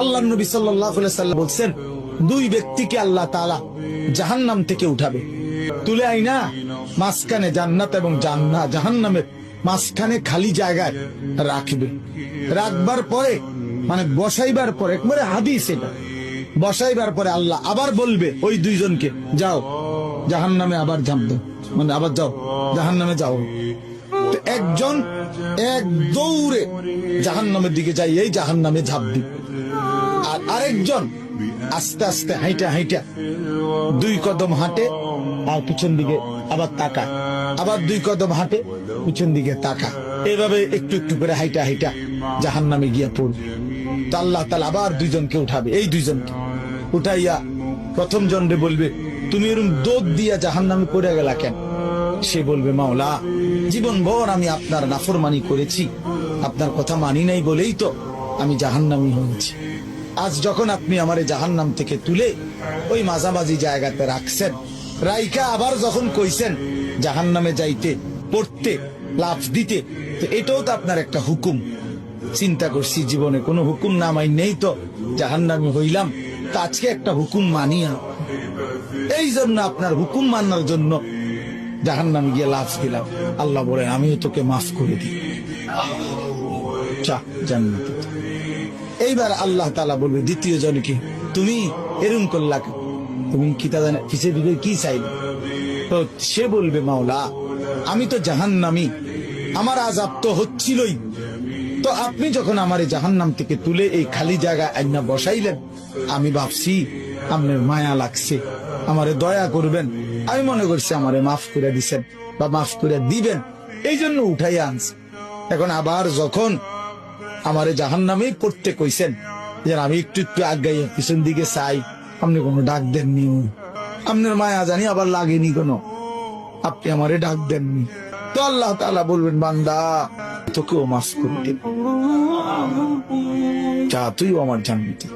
আল্লাহ নবী সাল্লাল্লাহু আলাইহি ওয়াসাল্লাম বলছেন, দুই ব্যক্তিকে আল্লাহ তাআলা জাহান্নাম থেকে উঠাবে, তুলে আইনা মাঝখানে জান্নাত এবং জাহান্নামের মাঝখানে খালি জায়গায় রাখবে। রাখবার পরে মানে বসাইবার পরে, একবারে হাদিস এটা, বসাইবার পরে আল্লাহ আবার বলবে ওই দুইজনকে, যাও জাহান্নামে আবার ঝাঁপ দাও, মানে আবার যাও জাহান্নামে যাও। তো একজন এক দৌড়ে জাহান্নামের দিকে যাই, এই জাহান্নামে ঝাঁপ দিবে, আর আরেকজন আস্তে আস্তে হাইটা হাইটা 2 কদম হাঁটে আর পিছন দিকে আবার তাকায়, আবার 2 কদম হাঁটে পিছন দিকে তাকায়, এইভাবে একটু একটু করে হাইটা হাইটা জাহান্নামে গিয়া পড়বে। তো আল্লাহ তাআলা আবার দুইজনকে উঠাবে, এই দুইজনকে উঠাইয়া প্রথম জনরে বলবে, তুমি এরকম দৌড় দিয়া জাহান্নামে পড়ে গেলা কেন? সে বলবে, মাওলা জীবন ভর আমি আপনার নাফরমানি করেছি, আপনার কথা মানি নাই বলেই তো আমি জাহান্নামী হয়েছি। আজ যখন আপনি আমারে জাহান্নাম থেকে তুলে ওই মাঝামাঝি জায়গাতে রাখছেন, রাইকা আবার যখন কইছেন জাহান্নামে যাইতে, পড়তে, লাফ দিতে, তো এটাও তো আপনার একটা হুকুম। চিন্তা করছি জীবনে কোনো হুকুম না মাই নেই তো জাহান্নামী হইলাম, তো আজকে একটা হুকুম মানিয়া, এই জন্য আপনার হুকুম মানার জন্য জাহান্নামে গিয়ে লাফ দিলাম। আল্লাহ বলেন, আমিও তোকে মাফ করে দিই, চা জান্নাতে। এইবার আল্লাহ তাআলা বলবে দ্বিতীয় জনকে, তুমি এরকম করলা, তুমি কি তা জানে কিসের ভিতরে কি চাইলে? তো সে বলবে, মাওলা আমি তো জাহান্নামী, আমার আযাব তো হচ্ছিলই, তো আপনি যখন আমারে জাহান্নাম থেকে তুলে এই খালি জায়গায় আইনা বসাইলেন, আমি ভাবছি আপনার মায়া লাগছে, আমারে দয়া করবেন, আমি মনে করছি আমারে মাফ করে দিছেন বা মাফ করে দিবেন, এই জন্য উঠাইয়া আনছি। এখন আবার যখন আমারে জাহান্নামেই পড়তে কইছেন, যে আমি একটু একটু আগাইয়া পিছন দিকে চাই, আপনি কোনো ডাক দেননি, আপনার মায়া জানি আবার লাগেনি কোনো, আপনি আমারে ডাক দেননি। তো আল্লাহ তাআলা বলবেন, বান্দা তোকেও মাফ করে দেব, যা তুইও আমার জান্নাতে।